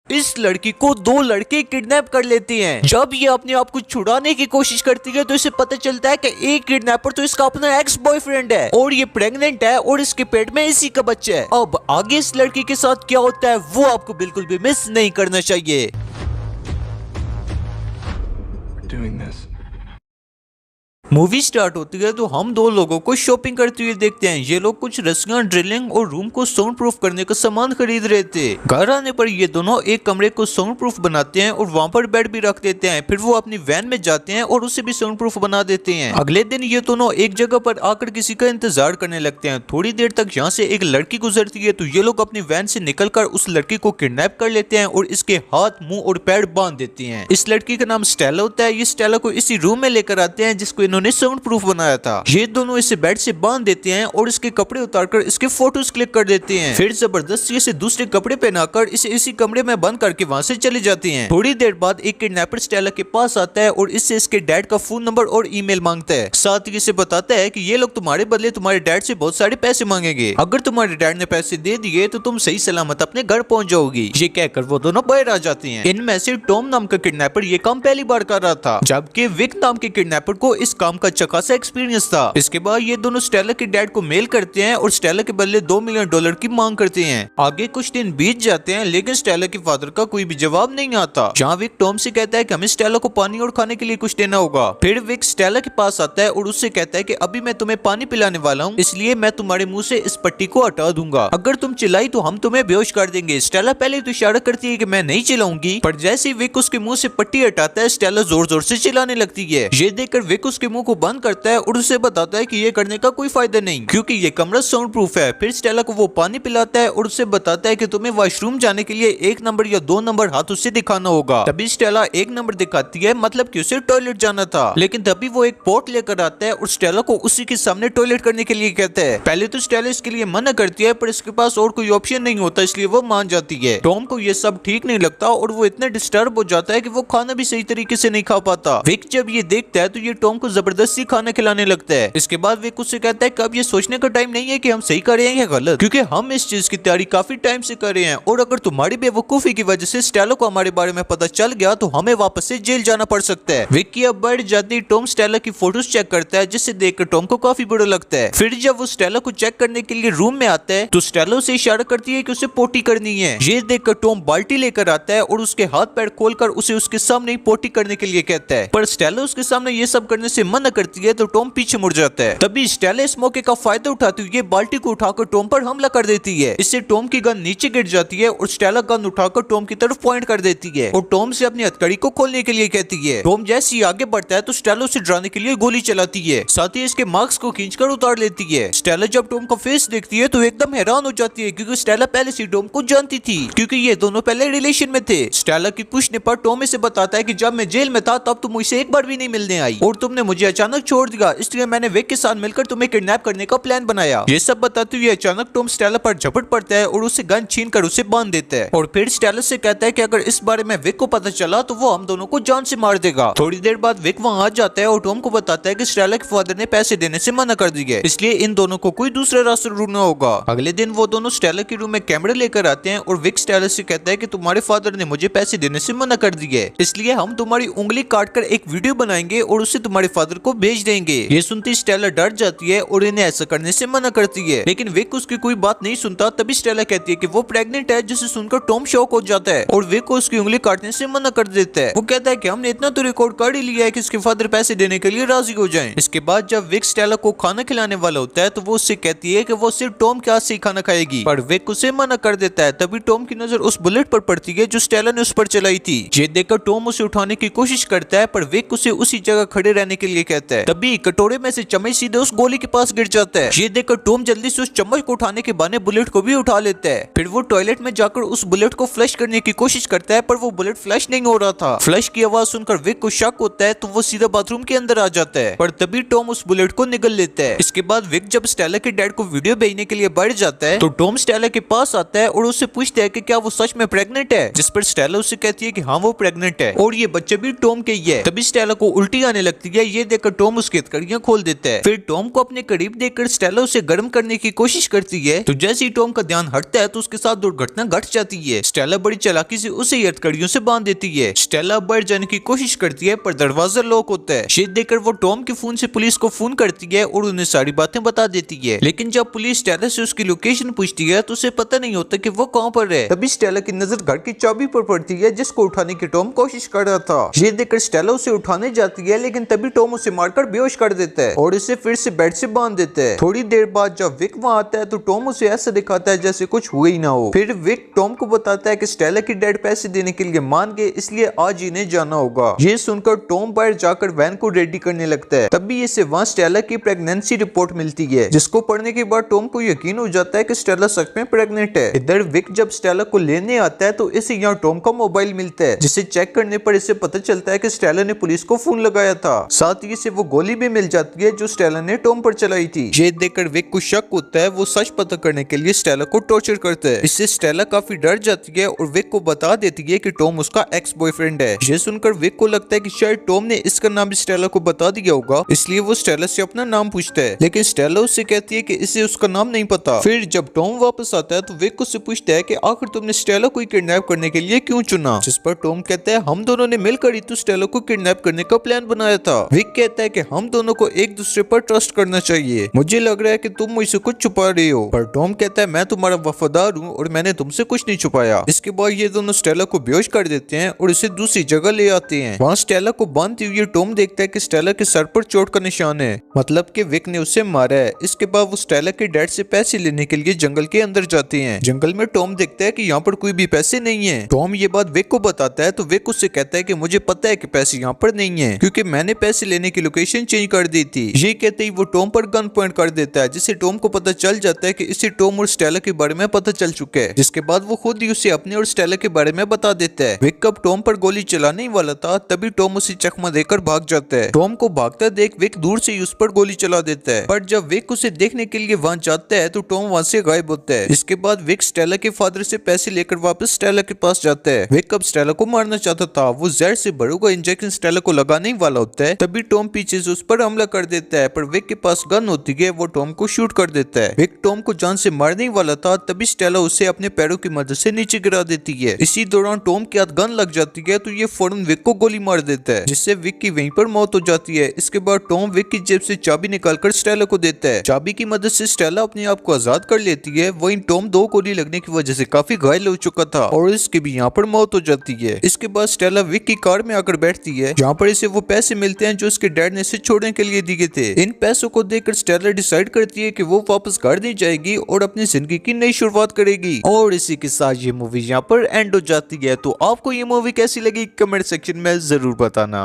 इस लड़की को दो लड़के किडनैप कर लेते हैं। जब ये अपने आप को छुड़ाने की कोशिश करती है तो इसे पता चलता है कि एक किडनैपर तो इसका अपना एक्स बॉयफ्रेंड है और ये प्रेग्नेंट है और इसके पेट में इसी का बच्चा है। अब आगे इस लड़की के साथ क्या होता है वो आपको बिल्कुल भी मिस नहीं करना चाहिए। मूवी स्टार्ट होती है तो हम दो लोगों को शॉपिंग करते हुए देखते हैं। ये लोग कुछ रस्सियां, ड्रिलिंग और रूम को साउंड प्रूफ करने का सामान खरीद रहे थे। घर आने पर ये दोनों एक कमरे को साउंड प्रूफ बनाते हैं और वहाँ पर बेड भी रख देते हैं। फिर वो अपनी वैन में जाते हैं और उसे भी साउंड प्रूफ बना देते हैं। अगले दिन ये दोनों एक जगह पर आकर किसी का इंतजार करने लगते हैं। थोड़ी देर तक यहाँ से एक लड़की गुजरती है तो ये लोग अपनी वैन से निकलकर उस लड़की को किडनैप कर लेते हैं और इसके हाथ, मुंह और पैर बांध देते हैं। इस लड़की का नाम स्टेला होता है। ये स्टेला को इसी रूम में लेकर आते हैं जिसको इन्होंने साउंड प्रूफ बनाया था। ये दोनों इसे बेड से बांध देते हैं और इसके कपड़े उतारकर इसके फोटोज क्लिक कर देते हैं। फिर जबरदस्ती इसे दूसरे कपड़े पहनाकर इसे इसी कमरे में बंद करके वहां से चले जाते हैं। थोड़ी देर बाद एक किडनैपर स्टेला के पास आता है और इससे इसके डैड का फोन नंबर और ईमेल मांगता है। साथ ही इसे बताता है कि ये लोग तुम्हारे बदले तुम्हारे डैड से बहुत सारे पैसे मांगेंगे। अगर तुम्हारे डैड ने पैसे दे दिए तो तुम सही सलामत अपने घर पहुंच जाओगी। ये कहकर वो दोनों बाहर आ जाते हैं। इनमें से टॉम नाम का किडनैपर ये काम पहली बार कर रहा था, जबकि विक नाम के किडनैपर को इस काम का चकासा एक्सपीरियंस था। इसके बाद ये दोनों स्टेला के डैड को मेल करते हैं और स्टेला के बदले $2 मिलियन की मांग करते हैं। आगे कुछ दिन बीत जाते हैं लेकिन स्टेला के फादर का कोई भी जवाब नहीं आता। जहाँ विक टॉम से कहता है कि हमें स्टेला को पानी और खाने के लिए कुछ देना होगा। फिर विक स्टेला के पास आता है और उससे कहता है कि अभी मैं तुम्हें पानी पिलाने वाला हूँ, इसलिए मैं तुम्हारे मुंह से इस पट्टी को हटा दूंगा। अगर तुम चिल्लाई तो हम तुम्हें बेहोश कर देंगे। स्टेला पहले तो इशारा करती है कि मैं नहीं चिल्लाऊंगी, पर जैसे ही विक उसके मुंह से पट्टी हटाता है स्टेला जोर जोर से चिल्लाने लगती है। ये देखकर विक उसके मुंह को बंद करता है और उसे बताता है कि ये करने का कोई फायदा नहीं क्योंकि ये कमरा साउंड प्रूफ है। फिर स्टेला को वो पानी पिलाता है और उसे बताता है कि तुम्हें वॉशरूम जाने के लिए 1 नंबर या 2 नंबर हाथ उससे दिखाना होगा। तभी स्टेला 1 नंबर दिखाती है, मतलब कि उसे टॉयलेट जाना था। लेकिन तभी वो एक पॉट लेकर आता है और स्टेला को उसी के सामने टॉयलेट करने के लिए कहता है। पहले तो स्टेला इसके लिए मना करती है पर इसके पास और कोई ऑप्शन नहीं होता, इसलिए वो मान जाती है। टॉम को ये सब ठीक नहीं लगता और वो इतना डिस्टर्ब हो जाता है कि वो खाना भी सही तरीके से नहीं खा पाता। विक जब ये देखता है तो ये टॉम को जबरदस्ती खाना खिलाने लगता है। इसके बाद विक उससे कहता है कि अब ये सोचने का टाइम नहीं है कि हम सही कर रहे हैं या गलत, क्योंकि हम इस चीज की तैयारी काफी टाइम से कर रहे हैं और अगर तुम्हारी बेवकूफी की वजह से स्टेला को हमारे बारे में पता चल गया तो हमें वापस से जेल जाना पड़ सकता है। विक की अब बढ़ जाती टॉम स्टेला की फोटोज चेक करता है जिससे देखकर टॉम को काफी बुरा लगता है। फिर जब वो स्टेला को चेक करने के लिए रूम में आता है तो स्टेला उसे इशारा करती है कि उसे पोटी करनी है। ये देखकर टॉम बाल्टी लेकर आता है और उसके हाथ पैर खोलकर उसे उसके सामने ही पोटी करने के लिए कहता है, पर स्टेला उसके सामने ये सब करने से मना करती है तो टॉम पीछे मुड़ जाता है। तभी स्टेला इस मौके का फायदा उठाती हुई बाल्टी को उठाकर टॉम पर हमला कर देती है। इससे टॉम की गन नीचे गिर जाती है और स्टेला गन उठाकर टॉम की तरफ पॉइंट कर देती है और टॉम से अपनी हथकड़ी को खोलने के लिए कहती है। टॉम जैसे ही आगे बढ़ता है तो स्टेला उसे डराने के लिए गोली चलाती है, साथ ही इसके मास्क को खींचकर उतार लेती है। स्टेला जब टॉम का फेस देखती है तो एकदम हैरान हो जाती है क्योंकि स्टेला पहले से टॉम को जानती थी, क्योंकि ये दोनों पहले रिलेशन में थे। स्टेला की पूछने पर टॉम इसे बताता है कि जब मैं जेल में था तब तुम मुझसे एक बार भी नहीं मिलने आई और तुमने मुझे अचानक छोड़ दिया, इसलिए मैंने विक के साथ मिलकर तुम्हें किडनैप करने का प्लान बनाया। ये सब बताते हुए अचानक टॉम स्टेला पर झपट पड़ता है और उसे गन छीनकर उसे बांध देता है और फिर स्टेला से कहता है कि अगर इस बारे में विक को पता चला तो वो हम दोनों को जान से मार देगा। थोड़ी देर बाद विक वहां आ जाता है और टॉम को बताता है कि स्टेला के फादर ने पैसे देने से मना कर दिया, इसलिए इन दोनों को कोई दूसरा रास्ता ढूंढना होगा। अगले दिन वो दोनों स्टेला के रूम में कैमरे लेकर आते हैं और विक स्टेला से कहता है कि तुम्हारे फादर ने मुझे पैसे देने से मना कर दिया है, इसलिए हम तुम्हारी उंगली काटकर एक वीडियो बनाएंगे और उसे तुम्हारे फादर को भेज देंगे। ये सुनती स्टेला डर जाती है और इन्हें ऐसा करने से मना करती है, लेकिन विक उसकी कोई बात नहीं सुनता। तभी स्टेला कहती है कि वो प्रेग्नेंट है, जिसे सुनकर टॉम शॉक हो जाता है और विक को उसकी उंगली काटने से मना कर देता है। वो कहता है कि हमने इतना तो रिकॉर्ड कर ही लिया है कि इसके फादर पैसे देने के लिए राजी हो जाएं। इसके बाद जब विक स्टेला को खाना खिलाने वाला होता है तो वो उससे कहती है कि वो सिर्फ टॉम के हाथ से ही खाना खाएगी, पर विक उसे मना कर देता है। तभी टॉम की नजर उस बुलेट पर पड़ती है जो स्टेला ने उस पर चलाई थी। ये देखकर टॉम उसे उठाने की कोशिश करता है पर विक उसे उसी जगह खड़े रहने के लिए कहता है। तभी कटोरे में से चम्मच सीधे उस गोली के पास गिर जाता है। ये देखकर टॉम जल्दी से उस चम्मच को उठाने के बहाने बुलेट को भी उठा लेता है। फिर वो टॉयलेट में जाकर उस बुलेट को फ्लश करने की कोशिश करता है पर वो बुलेट फ्लश नहीं हो रहा था। फ्लश की आवाज सुनकर विक को शक होता है तो वो सीधा बाथरूम के अंदर आ जाता है, पर तभी टॉम उस बुलेट को निगल लेता है। इसके बाद विक जब स्टेला के डैड को वीडियो भेजने के लिए बढ़ जाता है तो टॉम स्टेला के पास आता है और उससे पूछता है कि क्या वो सच में प्रेग्नेंट है, जिस पर स्टेला उससे कहती है कि हाँ वो प्रेग्नेंट है और ये बच्चे भी टॉम के ही है। तभी स्टेला को उल्टी आने लगती है। ये देखकर टॉम उसकी हथकड़ियां खोल देता है। फिर टॉम को अपने करीब देखकर स्टेला उसे गर्म करने की कोशिश करती है, तो जैसे ही टॉम का ध्यान हटता है तो उसके साथ दुर्घटना घट जाती है। स्टेला बड़ी चालाकी से उसे हथकड़ियों से बांध देती है। स्टेला बाहर जाने की कोशिश करती है पर दरवाजा लॉक होता है। ये देखकर वो टॉम के फोन से पुलिस को फोन करती है और उन्हें सारी बातें बता देती है। लेकिन जब पुलिस स्टेला से उसकी लोकेशन पूछती है तो उसे पता नहीं होता कि वो कहां पर है। तभी स्टेला की नजर घर की चाबी पर पड़ती है जिसको उठाने की टॉम कोशिश कर रहा था। ये देखकर स्टेला उसे उठाने जाती है, लेकिन तभी टॉम उसे मारकर बेहोश कर देता है और इसे फिर से बेड से बांध देता है। थोड़ी देर बाद जब विक वहां आता है तो टॉम उसे ऐसा दिखाता है जैसे कुछ हुआ ही ना हो। फिर विक टॉम को बताता है कि स्टेला की डैड पैसे देने के लिए मान गए, इसलिए आज इन्हें जाना होगा। ये सुनकर टॉम बाहर जाकर वैन को रेडी करने लगता है। तभी इसे वहां स्टेला की प्रेगनेंसी रिपोर्ट मिलती है, जिसको पढ़ने के बाद टॉम को यकीन हो जाता है कि स्टेला सच में प्रेग्नेंट है। इधर विक जब स्टेला को लेने आता है तो इसे यहाँ टॉम का मोबाइल मिलता है, जिसे चेक करने पर इसे पता चलता है कि स्टेला ने पुलिस को फोन लगाया था। साथ ही इसे वो गोली भी मिल जाती है जो स्टेला ने टॉम पर चलाई थी। ये देखकर विक को शक होता है। वो सच पता करने के लिए स्टेला को टॉर्चर करता है। इससे स्टेला काफी डर जाती है और विक को बता देती है कि टॉम उसका एक्स बॉयफ्रेंड है। ये सुनकर विक को लगता है कि शायद टॉम ने इसका नाम भी स्टेला को बता दिया होगा, इसलिए वो स्टेला से अपना नाम पूछता है। लेकिन स्टेला उससे कहती है कि इसे उसका नाम नहीं पता। फिर जब टॉम वापस आता है तो विक उससे पूछता है कि आखिर तुमने स्टेला को किडनैप करने के लिए क्यों चुना। जिस पर टॉम कहता है हम दोनों ने मिलकर ही तो स्टेला को किडनैप करने का प्लान बनाया था। विक कहता है कि हम दोनों को एक दूसरे पर ट्रस्ट करना चाहिए। मुझे लग रहा है कि तुम मुझसे कुछ छुपा रही हो। पर टॉम कहता है मैं तुम्हारा वफादार हूँ और मैंने तुमसे कुछ नहीं छुपाया। इसके बाद ये दोनों स्टेला को बेहोश कर देते हैं और इसे दूसरी जगह ले आते हैं। वहाँ स्टेला को बांधते हुए टॉम देखता है कि स्टेला के सर पर चोट का निशान है, मतलब कि विक ने उसे मारा है। इसके बाद वो स्टेला के डैड से पैसे लेने के लिए जंगल के अंदर जाते हैं। जंगल में टॉम देखता है कि यहाँ पर कोई भी पैसे नहीं है। टॉम ये बात विक को बताता है तो विक उससे कहता है कि मुझे पता है कि पैसे यहाँ पर नहीं है, क्योंकि मैंने पैसे लेने की लोकेशन चेंज कर दी थी। ये कहते ही वो टॉम पर गन पॉइंट कर देता है, जिससे टॉम को पता चल जाता है कि इसे टॉम और स्टेला के बारे में पता चल चुका है। जिसके बाद वो खुद ही उसे अपने और स्टेला के बारे में बता देता है। विक कब टॉम पर गोली चलाने ही वाला था तभी टॉम उसे चकमा देकर भाग जाता है। टॉम को भागता देख विक दूर से उस पर गोली चला देता है, पर जब विक उसे देखने के लिए वहां जाता है तो टॉम वहां से गायब होता है। इसके बाद विक स्टेला के फादर से पैसे लेकर वापस स्टेला के पास जाता है। विक अब स्टेला को मारना चाहता था। वो जहर से भरा हुआ इंजेक्शन स्टेला को लगाने ही वाला होता है, तभी टॉम पीछे से उस पर हमला कर देता है, पर विक के पास गन होती है। वो टॉम को शूट कर देता है। विक टॉम को जान से मारने ही वाला था, तभी स्टेला उसे अपने पैरों की मदद से नीचे गिरा देती है। इसी दौरान टॉम के हाथ गन लग जाती है तो ये फौरन विक को गोली मार देता है, जिससे विक की वहीं पर मौत हो जाती है। इसके बाद टॉम विक की जेब से चाबी निकालकर स्टेला को देता है। चाबी की मदद से स्टेला अपने आप को आजाद कर लेती है। वहीं टॉम 2 गोली लगने की वजह से काफी घायल हो चुका था और इसकी भी यहाँ पर मौत हो जाती है। इसके बाद स्टेला विक की कार में आकर बैठती है, जहाँ पर इसे वो पैसे मिलते हैं जो उसके डैड ने इसे छोड़ने के लिए दिए थे। इन पैसों को देखकर स्टेला डिसाइड करती है कि वो वापस घर नहीं जाएगी और अपनी जिंदगी की नई शुरुआत करेगी। और इसी के साथ ये मूवी यहाँ पर एंड हो जाती है। तो आपको ये मूवी कैसी लगी कमेंट सेक्शन में जरूर बताना।